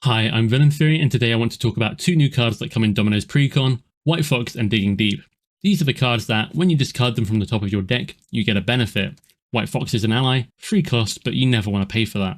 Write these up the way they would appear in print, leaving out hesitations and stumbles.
Hi, I'm VillainTheory, and today I want to talk about two new cards that come in Domino's Precon, White Fox and Digging Deep. These are the cards that, when you discard them from the top of your deck, you get a benefit. White Fox is an ally, free cost, but you never want to pay for that.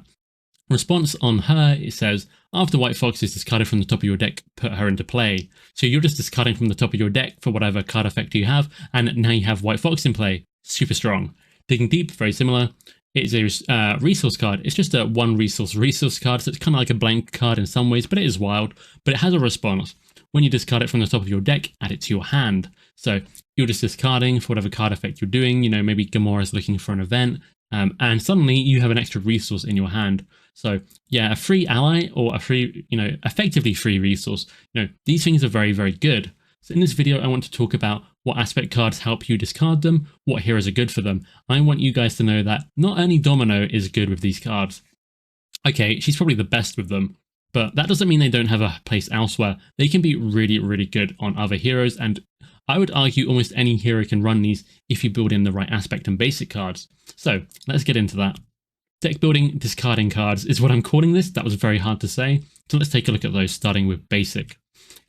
Response on her, it says, after White Fox is discarded from the top of your deck, put her into play. So you're just discarding from the top of your deck for whatever card effect you have, and now you have White Fox in play. Super strong. Digging Deep, very similar. It's a resource card. It's just a one resource card, so it's kind of like a blank card in some ways, but it is wild. But it has a response. When you discard it from the top of your deck, add it to your hand. So you're just discarding for whatever card effect you're doing. You know, maybe Gamora's looking for an event, and suddenly you have an extra resource in your hand. So yeah, a free ally or a free, effectively free resource. These things are very, very good. So in this video, I want to talk about what aspect cards help you discard them, what heroes are good for them. I want you guys to know that not only Domino is good with these cards. Okay, she's probably the best with them, but that doesn't mean they don't have a place elsewhere. They can be really, really good on other heroes, and I would argue almost any hero can run these if you build in the right aspect and basic cards. So let's get into that. Deck building discarding cards is what I'm calling this. That was very hard to say. So let's take a look at those, starting with basic.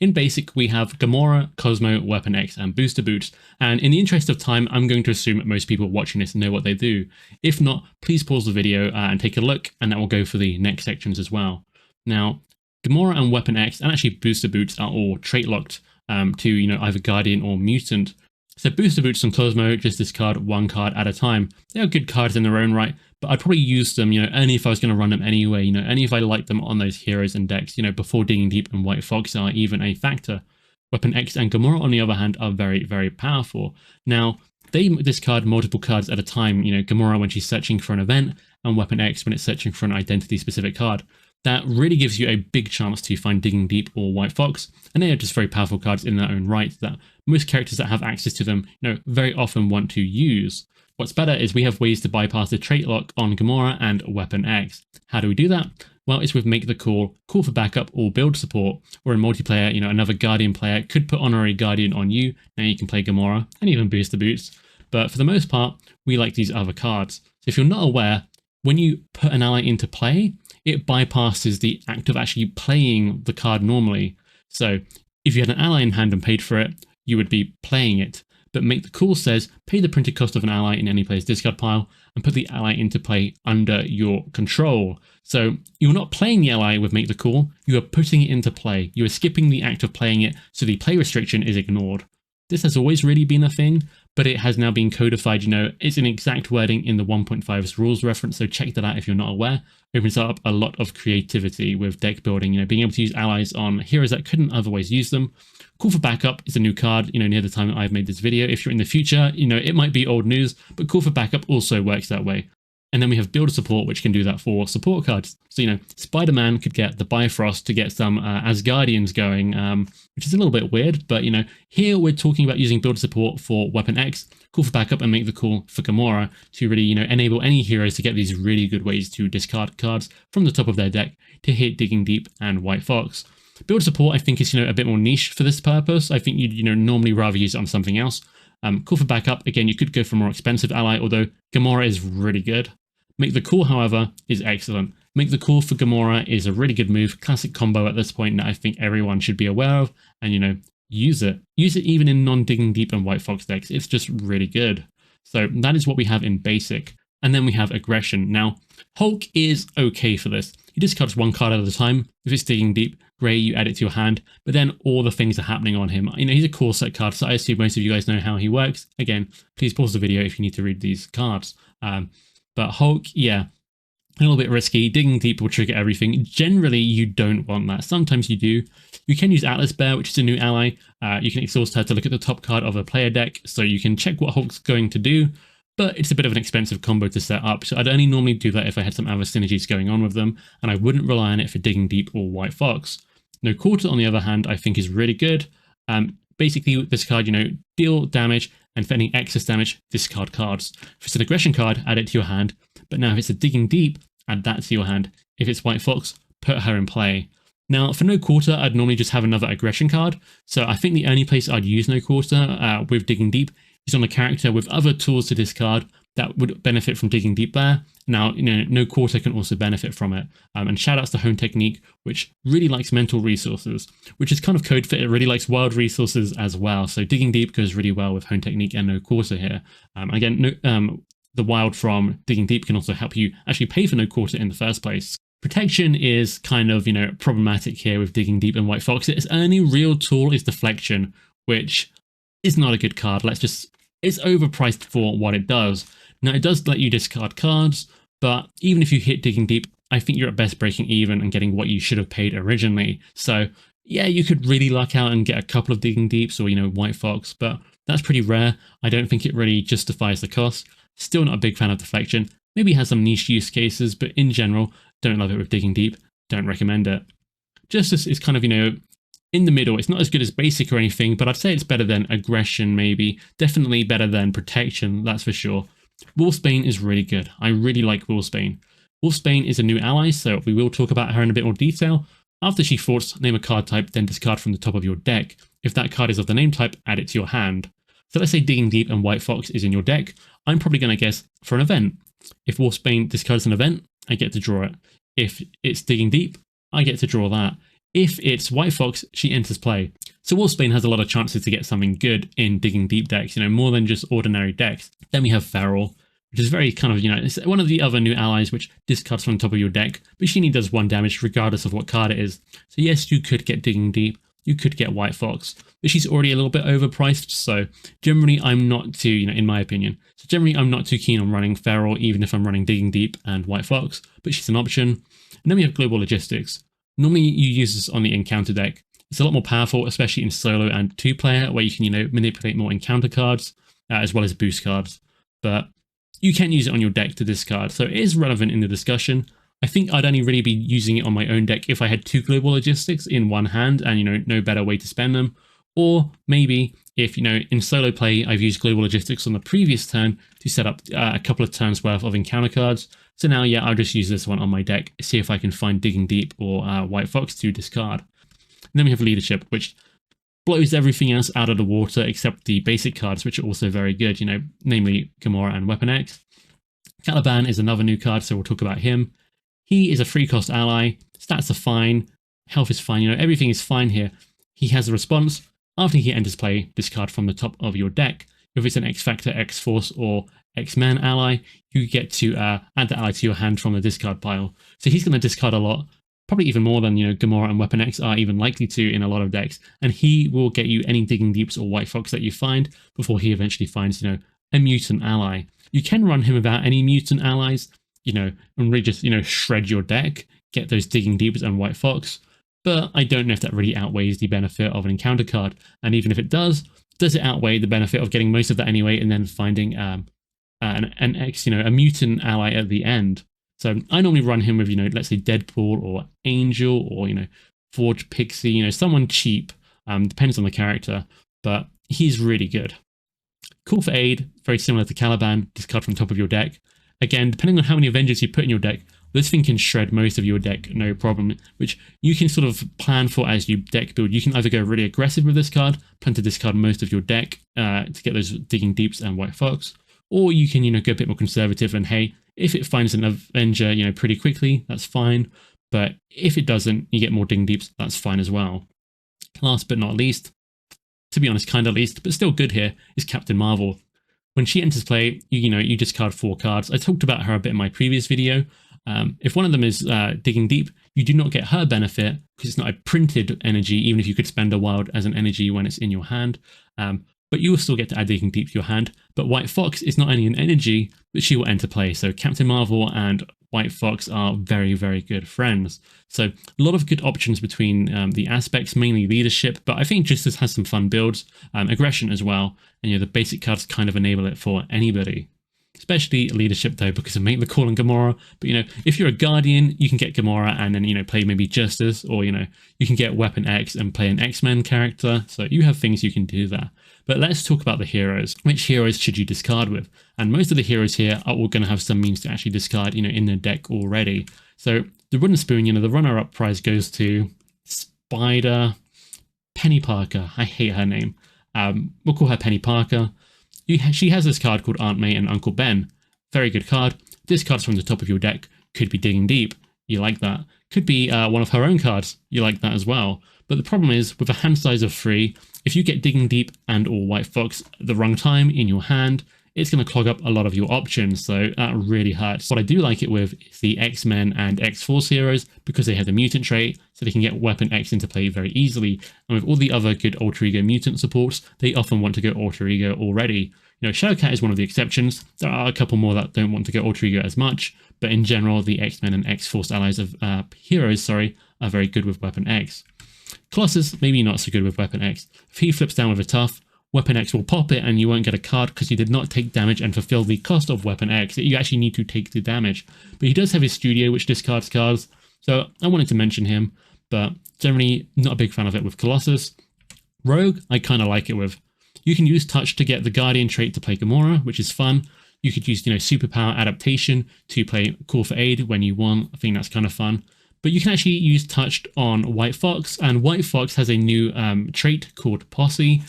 In basic, we have Gamora, Cosmo, Weapon X, and Booster Boots, and in the interest of time, I'm going to assume that most people watching this know what they do. If not, please pause the video and take a look, and that will go for the next sections as well. Now, Gamora and Weapon X, and actually Booster Boots, are all trait locked to either Guardian or Mutant. So Booster Boots and Cosmo just discard one card at a time. They are good cards in their own right, but I'd probably use them, only if I was going to run them anyway, only if I liked them on those heroes and decks, before Digging Deep and White Fox are even a factor. Weapon X and Gamora, on the other hand, are very, very powerful. Now, they discard multiple cards at a time, Gamora when she's searching for an event, and Weapon X when it's searching for an identity-specific card. That really gives you a big chance to find Digging Deep or White Fox, and they are just very powerful cards in their own right that most characters that have access to them, very often want to use. What's better is we have ways to bypass the trait lock on Gamora and Weapon X. How do we do that? Well, it's with Make the Call, Call for Backup, or Build Support, or in multiplayer, another Guardian player could put Honorary Guardian on you, now you can play Gamora, and even Booster Boots. But for the most part, we like these other cards. So if you're not aware, when you put an ally into play, it bypasses the act of actually playing the card normally. So if you had an ally in hand and paid for it, you would be playing it. But Make the Call says, pay the printed cost of an ally in any player's discard pile and put the ally into play under your control. So you're not playing the ally with Make the Call, you are putting it into play. You are skipping the act of playing it, so the play restriction is ignored. This has always really been a thing, but it has now been codified, it's an exact wording in the 1.5's rules reference, so check that out if you're not aware. It opens up a lot of creativity with deck building, being able to use allies on heroes that couldn't otherwise use them. Call for Backup is a new card, near the time I've made this video. If you're in the future, it might be old news, but Call for Backup also works that way. And then we have Build Support, which can do that for support cards. So, Spider-Man could get the Bifrost to get some Asgardians going, which is a little bit weird. But, here we're talking about using Build Support for Weapon X, Call for Backup, and Make the Call for Gamora to really, enable any heroes to get these really good ways to discard cards from the top of their deck to hit Digging Deep and White Fox. Build Support, I think, is, a bit more niche for this purpose. I think you'd, normally rather use it on something else. Call for Backup, again, you could go for a more expensive ally, although Gamora is really good. Make the Call, however, is excellent. Make the Call for Gamora is a really good move, classic combo at this point that I think everyone should be aware of, and, use it. Use it even in non-Digging Deep and White Fox decks. It's just really good. So that is what we have in basic. And then we have Aggression. Now, Hulk is okay for this. He discards one card at a time. If it's Digging Deep, great, you add it to your hand, but then all the things are happening on him. He's a core set card, so I assume most of you guys know how he works. Again, please pause the video if you need to read these cards. But Hulk, yeah, a little bit risky. Digging Deep will trigger everything. Generally, you don't want that. Sometimes you do. You can use Atlas Bear, which is a new ally. You can exhaust her to look at the top card of a player deck, so you can check what Hulk's going to do, but it's a bit of an expensive combo to set up, so I'd only normally do that if I had some other synergies going on with them, and I wouldn't rely on it for Digging Deep or White Fox. No Quarter, on the other hand, I think is really good. Basically, this card, deal damage, and for any excess damage, discard cards. If it's an Aggression card, add it to your hand, but now if it's a Digging Deep, add that to your hand. If it's White Fox, put her in play. Now, for No Quarter, I'd normally just have another Aggression card, so I think the only place I'd use No Quarter with Digging Deep is on a character with other tools to discard, that would benefit from digging deep there. Now, no quarter can also benefit from it. And shout outs to Hone Technique, which really likes mental resources, which is kind of code for it really likes wild resources as well. So digging deep goes really well with Hone Technique and no quarter here. The wild from digging deep can also help you actually pay for no quarter in the first place. Protection is kind of, problematic here with digging deep and White Fox. Its only real tool is deflection, which is not a good card. It's overpriced for what it does. Now, it does let you discard cards, but even if you hit digging deep, I think you're at best breaking even and getting what you should have paid originally. So yeah, you could really luck out and get a couple of digging deeps or, White Fox, but that's pretty rare. I don't think it really justifies the cost. Still not a big fan of deflection. Maybe has some niche use cases, but in general, don't love it with digging deep. Don't recommend it. Justice is kind of, in the middle. It's not as good as basic or anything, but I'd say it's better than aggression, maybe. Definitely better than protection, that's for sure. Wolfsbane is really good. I really like Wolfsbane. Wolfsbane is a new ally, so we will talk about her in a bit more detail. After she forts, name a card type, then discard from the top of your deck. If that card is of the name type, add it to your hand. So let's say Digging Deep and White Fox is in your deck. I'm probably going to guess for an event. If Wolfsbane discards an event, I get to draw it. If it's Digging Deep, I get to draw that. If it's White Fox, she enters play. So Wolfsbane has a lot of chances to get something good in Digging Deep decks, more than just ordinary decks. Then we have Feral, which is very kind of, it's one of the other new allies which discards from the top of your deck, but she only does 1 damage regardless of what card it is. So yes, you could get Digging Deep, you could get White Fox, but she's already a little bit overpriced, so generally I'm not too, in my opinion, so generally I'm not too keen on running Feral, even if I'm running Digging Deep and White Fox, but she's an option. And then we have Global Logistics. Normally you use this on the encounter deck. It's a lot more powerful, especially in solo and 2-player, where you can, manipulate more encounter cards, as well as boost cards. But you can use it on your deck to discard, so it is relevant in the discussion. I think I'd only really be using it on my own deck if I had 2 Global Logistics in one hand and, no better way to spend them. Or maybe if, in solo play, I've used Global Logistics on the previous turn to set up a couple of turns worth of encounter cards. So now, yeah, I'll just use this one on my deck, see if I can find Digging Deep or White Fox to discard. And then we have Leadership, which blows everything else out of the water except the basic cards, which are also very good, namely Gamora and Weapon X. Caliban is another new card, so we'll talk about him. He is a free cost ally, stats are fine, health is fine, everything is fine here. He has a response. After he enters play, discard from the top of your deck. If it's an X-Factor, X-Force, or X-Men ally, you get to add the ally to your hand from the discard pile. So he's going to discard a lot, probably even more than Gamora and Weapon X are even likely to in a lot of decks, and he will get you any Digging Deeps or White Fox that you find before he eventually finds a mutant ally. You can run him without any mutant allies, and really just shred your deck, get those Digging Deeps and White Fox, but I don't know if that really outweighs the benefit of an encounter card. And even if it does it outweigh the benefit of getting most of that anyway and then finding a mutant ally at the end? So I normally run him with, let's say Deadpool or Angel or, Forge Pixie, someone cheap, depends on the character, but he's really good. Call for Aid, very similar to Caliban, discard from top of your deck. Again, depending on how many Avengers you put in your deck, this thing can shred most of your deck, no problem, which you can sort of plan for as you deck build. You can either go really aggressive with this card, plan to discard most of your deck to get those Digging Deeps and White Fox, or you can, go a bit more conservative and, hey, if it finds an Avenger, pretty quickly, that's fine, but if it doesn't, you get more Digging Deeps, that's fine as well. Last but not least, to be honest, kind of least, but still good here, is Captain Marvel. When she enters play, you discard 4 cards. I talked about her a bit in my previous video. If one of them is Digging Deep, you do not get her benefit because it's not a printed energy, even if you could spend a wild as an energy when it's in your hand. But you will still get to add Digging Deep to your hand. But White Fox is not only an energy, but she will enter play. So Captain Marvel and White Fox are very, very good friends. So a lot of good options between the aspects, mainly leadership, but I think Justice has some fun builds, aggression as well, and the basic cards kind of enable it for anybody. Especially leadership though, because of Make the Call and Gamora. But if you're a Guardian, you can get Gamora and then play maybe Justice, or you can get Weapon X and play an X-Men character. So you have things you can do there. But let's talk about the heroes. Which heroes should you discard with? And most of the heroes here are all going to have some means to actually discard, in the deck already. So the Wooden Spoon, the runner-up prize goes to Spider Penny Parker. I hate her name. We'll call her Penny Parker. She has this card called Aunt May and Uncle Ben. very good card. This card's from the top of your deck, could be Digging Deep, you like that. Could be one of her own cards, you like that as well. But the problem is, with a hand size of 3, if you get Digging Deep and or White Fox at the wrong time in your hand, it's going to clog up a lot of your options, so that really hurts. What I do like it with is the X-Men and X-Force heroes, because they have the mutant trait, so they can get Weapon X into play very easily. And with all the other good Alter Ego mutant supports, they often want to go Alter Ego already. You know, Shadowcat is one of the exceptions. There are a couple more that don't want to go Alter Ego as much, but in general, the X-Men and X-Force allies of heroes, are very good with Weapon X. Colossus, maybe not so good with Weapon X. If he flips down with a tough, Weapon X will pop it and you won't get a card because you did not take damage and fulfill the cost of Weapon X. You actually need to take the damage. But he does have his studio, which discards cards, so I wanted to mention him, but generally not a big fan of it with Colossus. Rogue, I kind of like it with. You can use Touch to get the Guardian trait to play Gamora, which is fun. You could use, Superpower Adaptation to play Call for Aid when you want. I think that's kind of fun. But you can actually use Touched on White Fox, and White Fox has a new trait called Posse.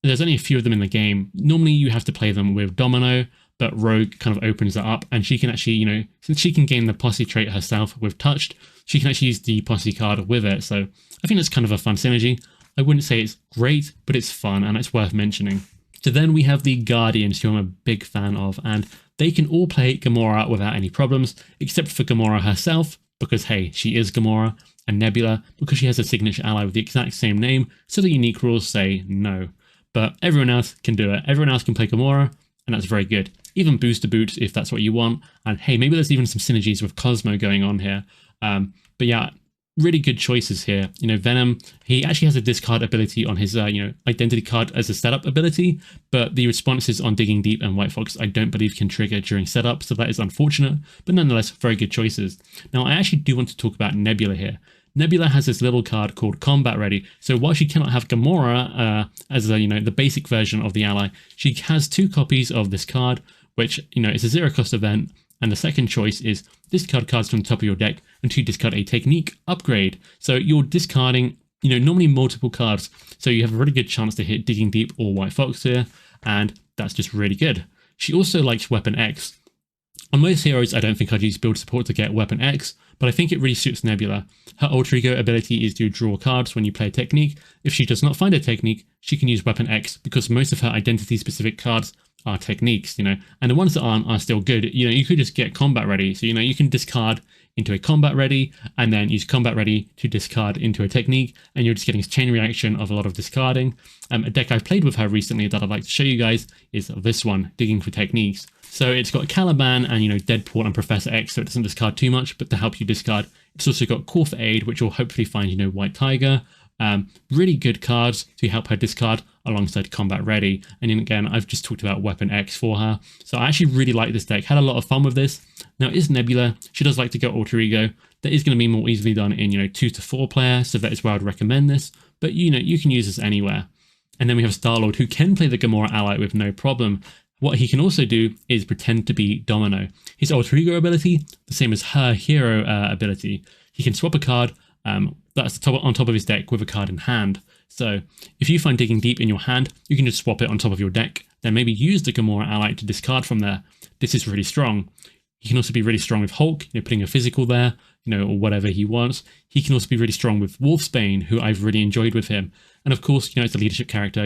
There's only a few of them in the game. Normally you have to play them with Domino, but Rogue kind of opens that up, and she can actually, since she can gain the Posse trait herself with Touched, she can actually use the Posse card with it. So I think that's kind of a fun synergy. I wouldn't say it's great, but it's fun and it's worth mentioning. So then we have the Guardians, who I'm a big fan of, and they can all play Gamora without any problems, except for Gamora herself, because hey, she is Gamora, and Nebula, because she has a signature ally with the exact same name, so the unique rules say no. But everyone else can do it. Everyone else can play Gamora, and that's very good. Even booster boots if that's what you want. And hey, maybe there's even some synergies with Cosmo going on here. But yeah, really good choices here. Venom, he actually has a discard ability on his, identity card as a setup ability, but the responses on Digging Deep and White Fox I don't believe can trigger during setup, so that is unfortunate, but nonetheless, very good choices. Now, I actually do want to talk about Nebula here. Nebula has this little card called Combat Ready, so while she cannot have Gamora as the basic version of the ally, she has 2 copies of this card, which, is a 0-cost event, and the second choice is discard cards from the top of your deck and to discard a technique upgrade. So you're discarding, normally multiple cards, so you have a really good chance to hit Digging Deep or White Fox here, and that's just really good. She also likes Weapon X. On most heroes, I don't think I'd use build support to get Weapon X, but I think it really suits Nebula. Her Alter Ego ability is to draw cards when you play a technique. If she does not find a technique, she can use Weapon X, because most of her identity-specific cards are techniques, and the ones that aren't are still good. You could just get Combat Ready, so you can discard into a Combat Ready and then use Combat Ready to discard into a technique, and you're just getting a chain reaction of a lot of discarding. A deck I've played with her recently that I'd like to show you guys is this one, Digging for Techniques. So it's got Caliban and Deadpool and Professor X, so it doesn't discard too much, but to help you discard, it's also got Call for Aid, which will hopefully find White Tiger. Really good cards to help her discard alongside Combat Ready. And then again, I've just talked about Weapon X for her. So I actually really like this deck, had a lot of fun with this. Now it is Nebula, she does like to go Alter Ego. That is going to be more easily done in 2 to 4 player, so that is where I'd recommend this. But you can use this anywhere. And then we have Star-Lord, who can play the Gamora ally with no problem. What he can also do is pretend to be Domino. His Alter Ego ability, the same as her hero ability. He can swap a card that's on top of his deck with a card in hand. So if you find Digging Deep in your hand, you can just swap it on top of your deck, then maybe use the Gamora ally to discard from there. This is really strong. He can also be really strong with Hulk, putting a physical there, or whatever he wants. He can also be really strong with Wolfsbane, who I've really enjoyed with him. And of course, it's a leadership character,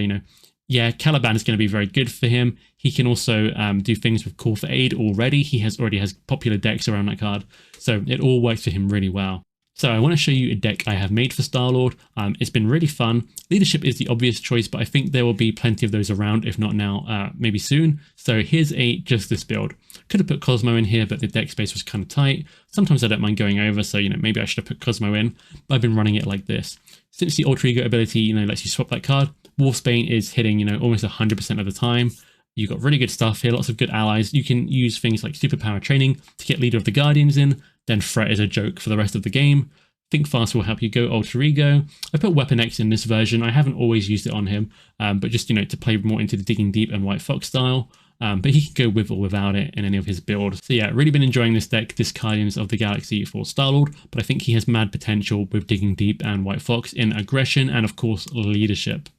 Yeah, Caliban is going to be very good for him. He can also do things with Call for Aid already. He already has popular decks around that card, so it all works for him really well. So I want to show you a deck I have made for Star-Lord. It's been really fun. Leadership is the obvious choice, but I think there will be plenty of those around, if not now, maybe soon. So here's just this build. Could have put Cosmo in here, but the deck space was kind of tight. Sometimes I don't mind going over, so maybe I should have put Cosmo in, but I've been running it like this. Since the Alter Ego ability, lets you swap that card, Wolfsbane is hitting, almost 100% of the time. You've got really good stuff here, lots of good allies. You can use things like Superpower Training to get Leader of the Guardians in, then Threat is a joke for the rest of the game. Think Fast will help you go Alter Ego. I put Weapon X in this version. I haven't always used it on him, but just, to play more into the Digging Deep and White Fox style. But he can go with or without it in any of his builds. So yeah, really been enjoying this deck, this Guardians of the Galaxy for Star-Lord, but I think he has mad potential with Digging Deep and White Fox in aggression and of course leadership.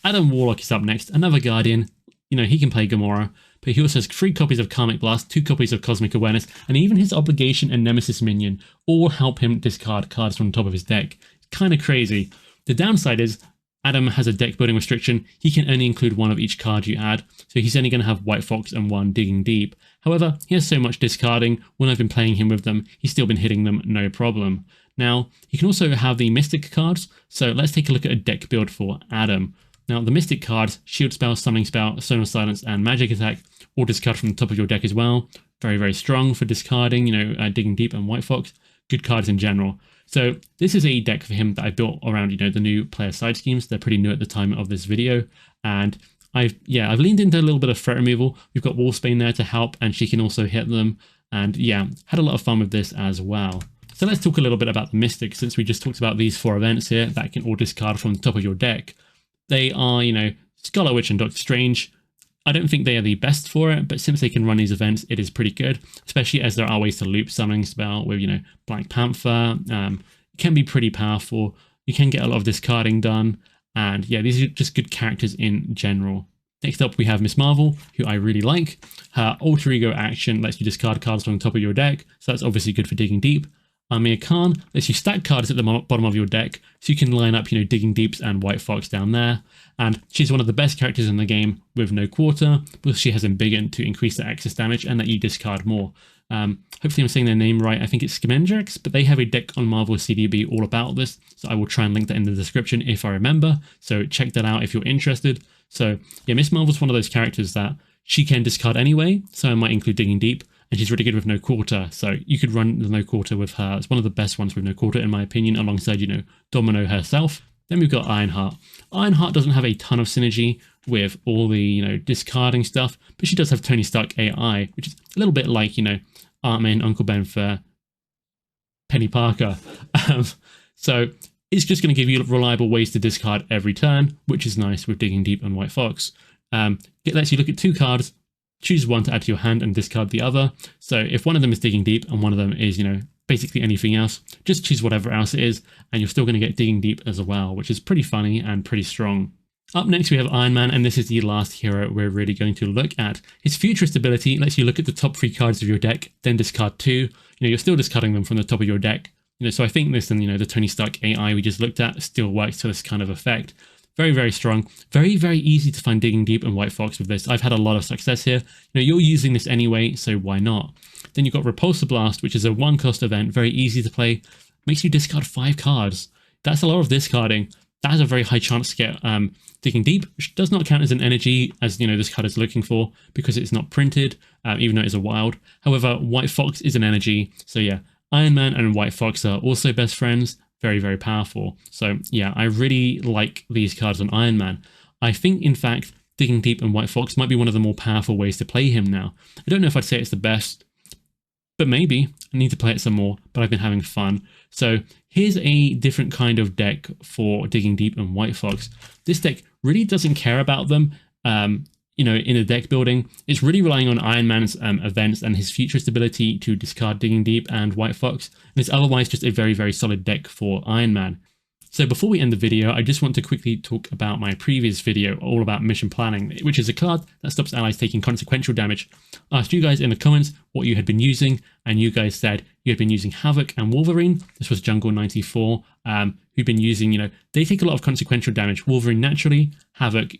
Adam Warlock is up next, another Guardian. He can play Gamora, but he also has 3 copies of Karmic Blast, 2 copies of Cosmic Awareness, and even his Obligation and Nemesis minion all help him discard cards from the top of his deck. It's kind of crazy. The downside is Adam has a deck building restriction. He can only include 1 of each card you add, so he's only going to have White Fox and 1 Digging Deep. However, he has so much discarding, when I've been playing him with them, he's still been hitting them no problem. Now, he can also have the Mystic cards, so let's take a look at a deck build for Adam. Now, the Mystic cards, Shield Spell, Summoning Spell, Sonar Silence, and Magic Attack, all discard from the top of your deck as well. Very, very strong for discarding, Digging Deep and White Fox. Good cards in general. So this is a deck for him that I built around, the new player side schemes. They're pretty new at the time of this video. And I've leaned into a little bit of threat removal. We've got Wolfsbane there to help, and she can also hit them. And yeah, had a lot of fun with this as well. So let's talk a little bit about the Mystic, since we just talked about these 4 events here that can all discard from the top of your deck. They are, Scarlet Witch and Doctor Strange. I don't think they are the best for it, but since they can run these events, it is pretty good, especially as there are ways to loop Summoning Spell with, Black Panther. It can be pretty powerful. You can get a lot of discarding done. And yeah, these are just good characters in general. Next up, we have Miss Marvel, who I really like. Her Alter Ego action lets you discard cards from the top of your deck, so that's obviously good for digging deep. Amir Khan lets you stack cards at the bottom of your deck, so you can line up, Digging Deeps and White Fox down there. And she's one of the best characters in the game with no quarter, because she has Embiggen to increase the access damage and that you discard more. Hopefully I'm saying their name right. I think it's Scavendrax, but they have a deck on Marvel CDB all about this, so I will try and link that in the description if I remember. So check that out if you're interested. So yeah, Miss Marvel's one of those characters that she can discard anyway, so I might include Digging Deep. And she's really good with no quarter, so you could run the no quarter with her. It's one of the best ones with no quarter, in my opinion, alongside, Domino herself. Then we've got Ironheart. Ironheart doesn't have a ton of synergy with all the, discarding stuff, but she does have Tony Stark AI, which is a little bit like, Aunt-Man, Uncle Ben for Penny Parker. So it's just going to give you reliable ways to discard every turn, which is nice with Digging Deep and White Fox. It lets you look at 2 cards, choose 1 to add to your hand and discard the other. So if one of them is Digging Deep and one of them is, basically anything else, just choose whatever else it is, and you're still going to get Digging Deep as well, which is pretty funny and pretty strong. Up next, we have Iron Man, and this is the last hero we're really going to look at. His Futurist ability lets you look at the top 3 cards of your deck, then discard 2. You're still discarding them from the top of your deck. So I think this and, the Tony Stark AI we just looked at still works to this kind of effect. Very, very strong. Very, very easy to find Digging Deep and White Fox with this. I've had a lot of success here. You're using this anyway, so why not? Then you've got Repulsor Blast, which is a 1-cost event, very easy to play. Makes you discard 5 cards. That's a lot of discarding. That has a very high chance to get Digging Deep, which does not count as an energy, as this card is looking for, because it's not printed, even though it's a wild. However, White Fox is an energy, so yeah, Iron Man and White Fox are also best friends. Very, very powerful. So yeah, I really like these cards on Iron Man. I think, in fact, Digging Deep and White Fox might be one of the more powerful ways to play him now. I don't know if I'd say it's the best, but maybe. I need to play it some more, but I've been having fun. So here's a different kind of deck for Digging Deep and White Fox. This deck really doesn't care about them, in the deck building. It's really relying on Iron Man's events and his Futurist ability to discard Digging Deep and White Fox. And it's otherwise just a very, very solid deck for Iron Man. So before we end the video, I just want to quickly talk about my previous video all about mission planning, which is a card that stops allies taking consequential damage. I asked you guys in the comments what you had been using, and you guys said you had been using Havoc and Wolverine. This was Jungle94, who've been using, they take a lot of consequential damage. Wolverine naturally, Havoc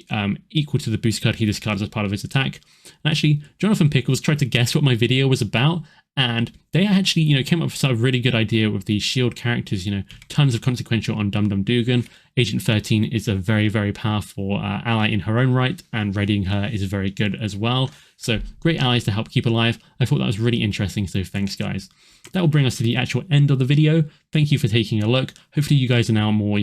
equal to the boost card he discards as part of his attack. And actually, Jonathan Pickles tried to guess what my video was about, and they actually, came up with a really good idea with the shield characters, tons of consequential on Dum Dum Dugan. Agent 13 is a very, very powerful ally in her own right, and readying her is very good as well. So great allies to help keep alive. I thought that was really interesting, so thanks guys. That will bring us to the actual end of the video. Thank you for taking a look. Hopefully you guys are now more,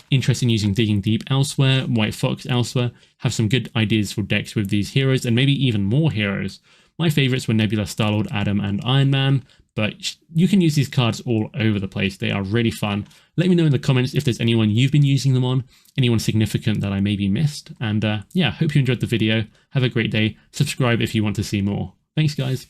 interested in using Digging Deep elsewhere, White Fox elsewhere, have some good ideas for decks with these heroes, and maybe even more heroes. My favorites were Nebula, Star-Lord, Adam, and Iron Man, but you can use these cards all over the place. They are really fun. Let me know in the comments if there's anyone you've been using them on, anyone significant that I maybe missed. And yeah, hope you enjoyed the video. Have a great day. Subscribe if you want to see more. Thanks, guys.